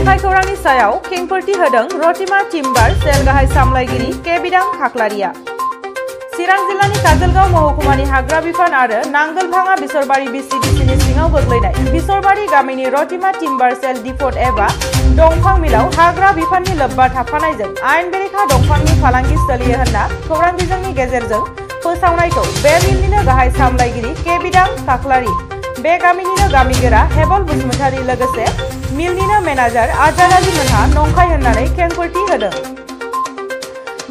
नंखाय खौरांनि सायाव खेंफोरथि होदों रतिमा टिम्बार सेल गाहाय सामलायगिरि के बिदां खाख्लारिया। चिरां जिल्लानि काजलगाव महकुमानि हाग्रा बिफान आरो नांगोलभाङा बिसरबारि बिसिडिसिनि सिङाव गोग्लैनाय बिसरबारि गामिनि रतिमा टिम्बार सेल डिपोट एबा दंफां मिलाव हाग्रा बिफाननि लोब्बा थाफानायजों आयेन बेरेखा दंफांनि फालांगि सोलियो होनना खौरां बिजोंनि गेजेरजों फोसावनायखौ बे मिलनिनो गाहाय सामलायगिरि के बिदां खाख्लारि, बे गामिनिनो गामिगोरा हेबल बसुमतारी लोगोसे मिलनिनो मेनेजार आजाद आली मोनहा नंखाय होननानै खेंफोरथि होदों।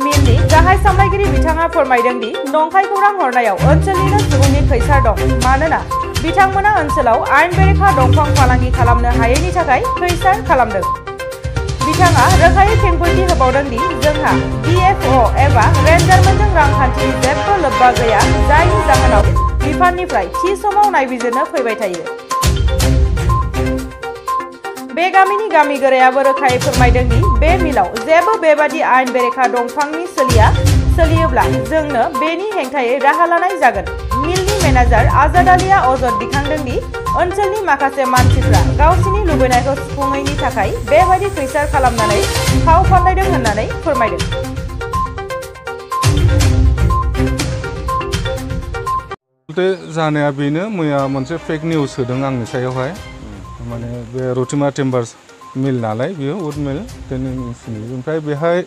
मिलनि गाहाय सामलायगिरि बिथाङा फोरमायदों दि नंखाय खौरां हरनायाव ओनसोलनिनो सुबुंनि खैसार दं, मानोना बिथांमोना ओनसोलाव आयेन बेरेखा दंफां फालांगि खालामनो हायैनि थाखाय खैसार खालामदों। बिथाङा रोखायै खेंफोरथि होबावदों दि जोंहा DFO एबा रेन्जारमोनजों रांखान्थिनि जेबो लोब्बा गैया, जायनि जाहोनाव बिफाननिफ्राय थि समाव नायबिजिरनो फैबाय थायो। बे गामिनि गामिगोरायाबो रोखायै फोरमायदों दि बे मिलाव जेबो बेबादि आयेन बेरेखा दंफांनि सोलियोब्ला जोंनो बेनि हेंथायै राहा लानाय जागोन। मिलनि मेनेजार आजाद आलीआ अजद दिखांदों दि ओनसोलनि माखासे मानसिफ्रा गावसिनि लुबैनायखौ सुफुङैनि थाखाय बेबादि खैसार खालामनानै फाव फान्दायदों होननानै फोरमायदों। जानाया बेनो मैया मोनसे फेक निउस होदों आंनि सायावहाय, माने बे रतिमा टिम्बार मिल नालाय बियो उड मिल टेनिंसिनि, ओमफ्राय बेहाय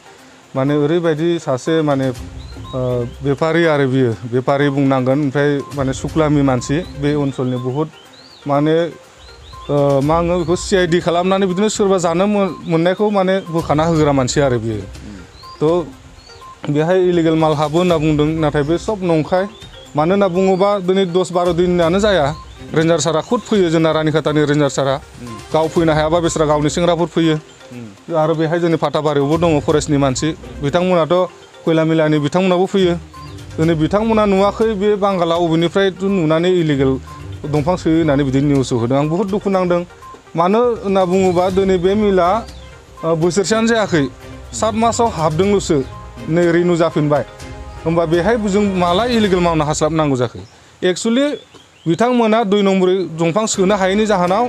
माने ओरैबायदि सासे माने बेफारी आरो बियो बेफारी बुंनांगोन, ओमफ्राय माने सुक्लामि मानसि बे ओनसोलनि बहुद माने मा होनो बेखौ CID खालामनानै बिदिनो सोरबा जानो मोननायखौ माने बोखाना होग्रा मानसि आरो बियो। थ' बेहाय इलिगेल माल हाबो होनना बुंदों, नाथाय बे सब नंखाय। मानो होनना बुङोबा दिनै 10-12 दिनानो जाया रेन्जार सारा खुद फैयो, जोंना रानिखातानि रेन्जार सारा गाव फैनो हायाबा बिसोरा गावनि सेंग्राफोर फैयो। आरो बेहाय जोंनि फाथाबारियावबो दङ फरेस्टनि मानसि, बिथांमोनाथ' खयला मिलानि बिथांमोनाबो फैयो। दिनै बिथांमोना नुवाखै बे बांगाला अबेनिफ्राय नुनानै इलिगेल दंफां सोयो होननानै बिदि निउस होदों। आं बहुद दुखु नांदों। मानो होनना बुङोबा दिनै बे मिला बोसोरसेयानो जायाखै, 7 मासाव हाबदोंल'सो, नै रिनु जाफिनबाय। होमबा बेहाय जों माला इलिगेल मावनो हास्लाबनांगौ जाखो? एक्सुवेलि बिथांमोना 2 नम्बर दंफां सोनो हायैनि जाहोनाव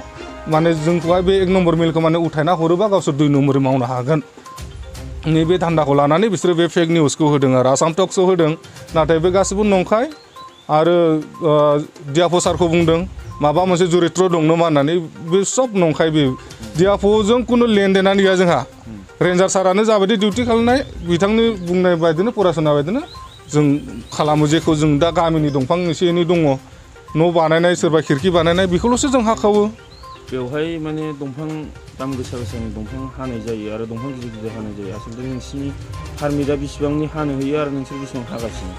माने जोंखौहाय बे 1 नम्बर मिलखौ माने उथायना हरोबा गावसोर 2 नम्बर मावनो हागोन। नैबे धान्दाखौ लानानै बिसोरो बे फेक निउसखौ होदों आरो आसाम टक्सआव होदों, नाथाय बे गासिबो नंखाय। आरो DFO सारखौ बुंदों माबा मोनसे जुरित्र दं नामा होननानै, बे सब नंखाय। बे DFOजों खुनु लेनदेनानो गैया जोंहा। रेन्जार सारानो जाबायदि डिउटि खालामनाय बिथांनि बुंनाय बायदिनो फरायसंनाय बायदिनो जों खालामो, जेखौ जों दा गामिनि दंफां एसे एनै दङ न' बानायनाय, सोरबा खिरखि बानायनाय, बेखौल'सो जों हाखावो। बेवहाय माने दंफां दाम गोसा-गोसानि दंफां हानाय जायो आरो दंफां गिदिर-गिदिर हानाय जायो। आसलथे नोंसिनि पारमिटआ बेसेबांनि हानो होयो आरो नोंसोर बेसेबां हागासिनो?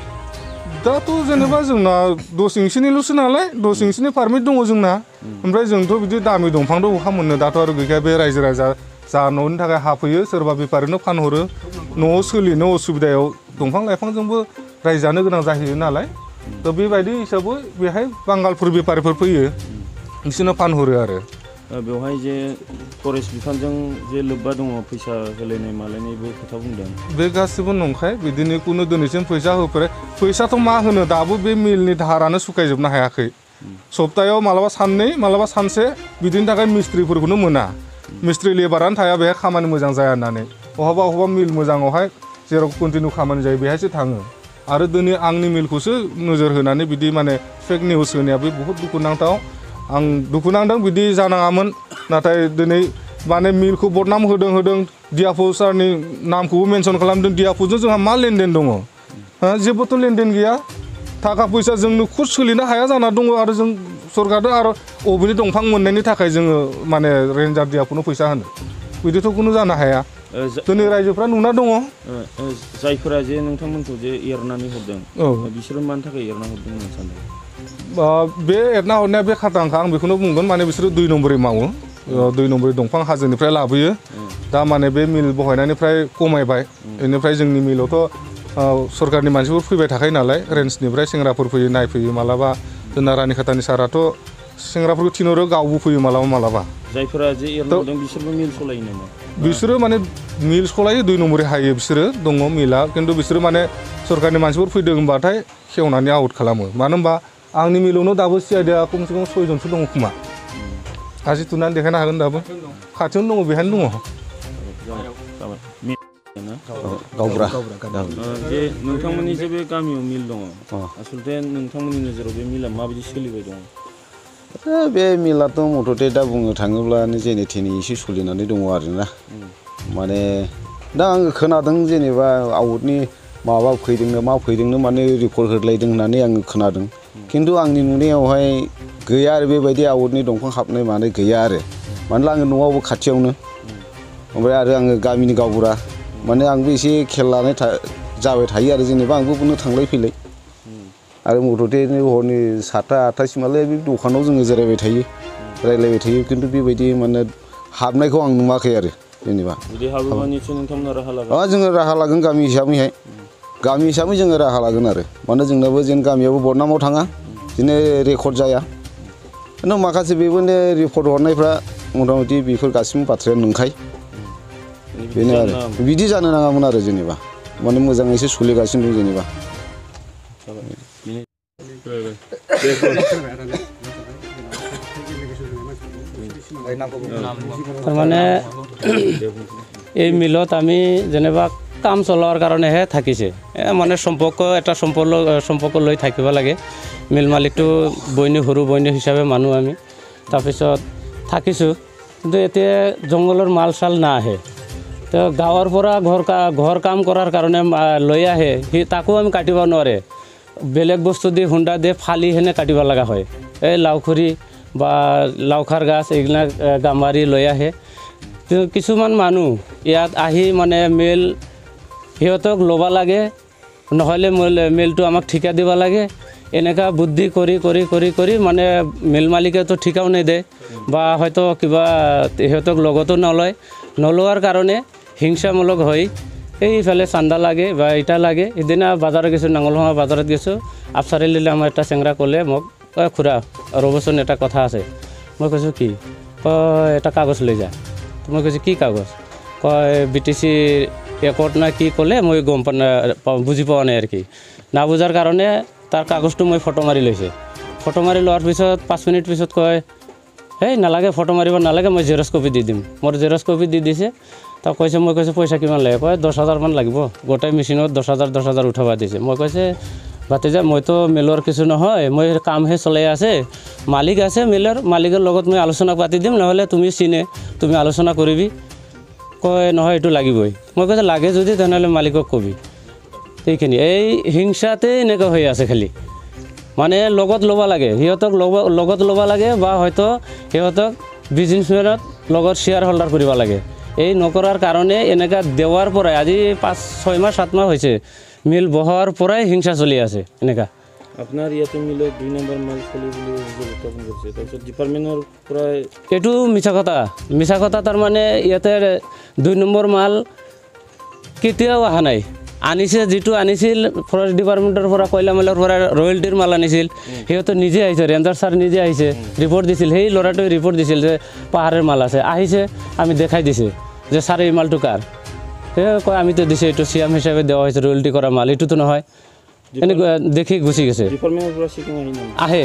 दाथ' जेनेबा जोंना 10 इंसिनिल'सो नालाय, 10 इंसिनि पारमिट दङ जोंना। ओमफ्राय जोंथ' बिदि दामि दंफांथ' बहा मोननो, दाथ' आरो गैखाया। बे रायजो राजा जा न'नि थाखाय हाफैयो, सोरबा बेफारिनो फानहरो, न'आव सोलिनो असुबिदायाव दंफां लाइफांजोंबो रायजो जानो गोनां जाहैयो नालाय। थ' बेबायदि हिसाबै बेहाय बांगालफोर बेफारिफोर फैयो, बिसोरनो फानहरो आरो। बेवहाय जे फरेस्ट बिफानजों जे लोब्बा दङ, फैसा होलायनाय मालायनायबो खोथा बुंदों, बे गासिबो नंखाय। बिदिनो खुनु दिनैसिम फैसा होफेरै, फैसाथ' मा होनो, दाबो बे मिलनि दाहारानो सुखायजोबनो हायाखै। सप्तायाव मालाबा साननै मालाबा सानसे बिदिनि थाखाय मिस्ट्रिफोरखौनो मोना। मिस्ट्रि लेबारानो थाया बेहाय खामानि मोजां जाया होननानै। बहाबा मिल मोजाङावहाय जेराव कन्टिनिउ खामानि जायो बेहायसो थाङो। आरो दिनै आंनि मिलखौसो नोजोर होनानै बिदि माने फेक निउस होनाया बे बहुद दुखुनांथाव। आं दुखु नांदों, बिदि जानाङामोन। नाथाय दिनै माने मिलखौ बदनाम होदों। DFO सारनि नामखौबो मेनसन खालामदों। DFOजों जोंहा मा लेनदेन दङ? जेबोथ' लेनदेन गैया। थाखा फैसा जोंनो खुद सोलिनो हाया जाना दङ, आरो जों सरकारजों आरो अबेनि दंफां मोननायनि थाखाय जोङो माने रेन्जार DFOनो फैसा होनो, बिदिथ' खुनु जानो हाया। दिनै रायजोफ्रा नुना दङ। जायफोरा जे नोंथांमोनखौ जे एरनानै हरदों, बिसोरो मानि थाखाय एरना हरदों होनना सानदों? बे एरना हरनाया बे खाटांखा, आं बेखौनो बुंगोन। माने बिसोरो 2 नम्बरै मावो, 2 नम्बरै दंफां हाजोनिफ्राय लाबोयो। दा माने बे मिल बहायनायनिफ्राय खमायबाय। बेनिफ्राय जोंनि मिलावथ' सरकारनि मानसिफोर फैबाय थाखायो नालाय, रेन्जनिफ्राय सेंग्राफोर फैयो, नायफैयो। मालाबा जोंना रानिखातानि साराथ' सेंग्राफोरखौ थिनहरो, गावबो फैयो मालाबा। जायफोरा जे एरना हरदों बिसोरबो मिल सलायो नामा? बिसोरो माने मिल सलायो, 2 नम्बरै हायो बिसोरो, दङ मिला। खिन्थु बिसोरो माने सरकारनि मानसिफोर फैदों होनबाथाय खेवनानै आउट खालामो। मानो होनबा आंनि मिलावनो दाबो CIDआ खमसे खम 6 जनसो दङ खोमा। हासि थुनानै देखायनो हागोन दाबो खाथियावनो दङ बेहायनो दङ गावबुरा जे नोंथांमोननि जे बे गामियाव मिल दङ आसलथे नोंथांमोननि नोजोराव बे मिला माबायदि सोलिबाय दङ बे मिलाथ' मथथे दा बुंनो थाङोब्लानो जेने थेने एसे सोलिनानै दङ आरोना माने दा आङो खोनादों जेनेबा आउटनि माबा फैदोंनो मा फैदोंनो माने रिपर्ट होलायदों होननानै आङो खोनादों खिन्थु आंनि नुनायावहाय गैया आरो बेबायदि आउटनि दंफां हाबनाय मानाय गैया आरो मानोना आङो न'आवबो खाथियावनो ओमफ्राय आरो आङो गामिनि गावबुरा माने आंबो एसे खेल लानाय जाबाय थायो आरो जेनेबा आंबो बुंनो थांलाय फैलाय आरो मथथे हरनि 7टा 8टासिमालाय बे दखानाव जोङो जिरायबाय थायो रायलायबाय थायो खिन्थु बेबायदि माने हाबनायखौ आं नुवाखै आरो जेनेबा जुदि हाबोबा निसय नोंथांमोना राहा लागोन जोङो राहा लागोन गामि हिसाबै जोङो राहा लागोन आरो माने जोंनाबो जेन गामियावबो बदनामाव थाङा बिदिनो रेकर्ड जाया खिन्थु माखासे बेबोनो रिपर्ट हरनायफ्रा मथा-मथि बेफोर गासिबो बाथ्राया नंखाय बेनो आरो बिदि जानो नाङामोन आरो जेनेबा माने मोजाङैसो सोलिगासिनो दं जेनेबा তাৰমানে এই মিলত আমি যেনিবা কাম চলোৱাৰ কাৰণেহে থাকিছে মানে এটা সম্পৰ্ক লৈ থাকিব লাগে মিল মালিকটো সৰু বৈনী হিচাপে মানুহ আমি তাৰপিছত থাকিছোঁ কিন্তু এতিয়া জংঘলৰ মাল চাল নাহে তো গাঁৱৰ পৰা ঘৰ কাম কৰাৰ কাৰণে লৈ আহে তাকো আমি কাটিব নোৱাৰে বেলেগ বস্তু দি হুণ্ডা দি ফালি হেনে কাটিব লগা হয় এই লাওখৰি বা লাওখাৰ গাছ এইবিলাক গামাৰি লৈ আহে কিছুমান মানুহ ইয়াত আহি মানে মিল সিহঁতক ল'ব লাগে নহ'লে মিলটো আমাক ঠিকা দিব লাগে এনেকুৱা বুদ্ধি কৰি মানে মিল মালিকেতো ঠিকাও নিদিয়ে বা হয়তো কিবা সিহঁতক লগতো নলোৱাৰ কাৰণে হিংসামূলক হৈ এইফালে চান্দা লাগে বা ইটা লাগে সিদিনা বাজাৰত গৈছোঁ নাঙলভাঙা বাজাৰত গৈছোঁ আফচাৰিলে আমাৰ এটা চেংৰা ক'লে মোক খুৰা ৰ'বচোন এটা কথা আছে মই কৈছোঁ কি কয় এটা কাগজ লৈ যা মই কৈছোঁ কি কাগজ কয় BTC ৰেকৰ্ড না কি ক'লে মই গম বুজি পোৱা নাই আৰু কি নাবুজাৰ কাৰণে তাৰ কাগজটো মই ফটো মাৰি লৈছে ফটো মাৰি লোৱাৰ পিছত 5 মিনিট পিছত কয় হেই নালাগে ফটো মাৰিব নালাগে মই জেৰক্স কপি দি দিম মোৰ জেৰক্স কপি দি দিছে তাক কৈছে মই কৈছোঁ পইচা কিমান লাগে কয় 10,000 মান লাগিব গোটেই মেচিনত 10,000 উঠাব দিছে মই কৈছে ভাতিজা মইতো মিলৰ কিছু নহয় মই কামহে চলাই আছে মালিক আছে মিলৰ মালিকৰ লগত মই আলোচনা পাতি দিম নহ'লে তুমি আলোচনা কৰিবি কয় নহয় এইটো লাগিবই মই কৈছোঁ লাগে যদি তেনেহ'লে মালিকক কবি এইখিনি এই হিংসাতে এনেকুৱা হৈ আছে খালি মানে লগত ল'ব লাগে সিহঁতক লগত ল'ব লাগে বা হয়তো সিহঁতক বিজনেছমেনত লগত শ্বেয়াৰ হোল্ডাৰ কৰিব লাগে এই নকৰাৰ কাৰণে এনেকুৱা দেৱাৰ পৰাই আজি 5-6 মাহ 7 মাহ হৈছে মিল বহোৱাৰ পৰাই হিংসা চলি আছে এনেকুৱা আপোনাৰ ইয়াতে মিলত 2 নম্বৰ মাল চলি বুলি উত্থাপন কৰিছে তাৰপিছত ডিপাৰ্টমেণ্টৰ পৰা এইটো মিছা কথা তাৰমানে ইয়াতে 2 নম্বৰ মাল কেতিয়াও অহা নাই আনিছে যিটো আনিছিল ফৰেষ্ট ডিপাৰ্টমেণ্টৰ পৰা কয়লা মালৰ পৰা ৰয়েলটিৰ মাল আনিছিল সিহঁতে নিজে আহিছে ৰেঞ্জাৰ ছাৰ নিজে আহিছে ৰিপৰ্ট দিছিল সেই ল'ৰাটোৱে ৰিপৰ্ট দিছিল যে পাহাৰৰ মাল আছে আহিছে আমি দেখাই দিছে যে ছাৰ এই মালটো কাৰ কয় আমিতো দিছে এইটো চিএম হিচাপে দেওয়া হৈছে ৰয়েলটি কৰা মাল এইটোতো নহয় এনেকুৱা দেখি গুচি গৈছে ডিপাৰ্টমেণ্টৰ পৰা আহে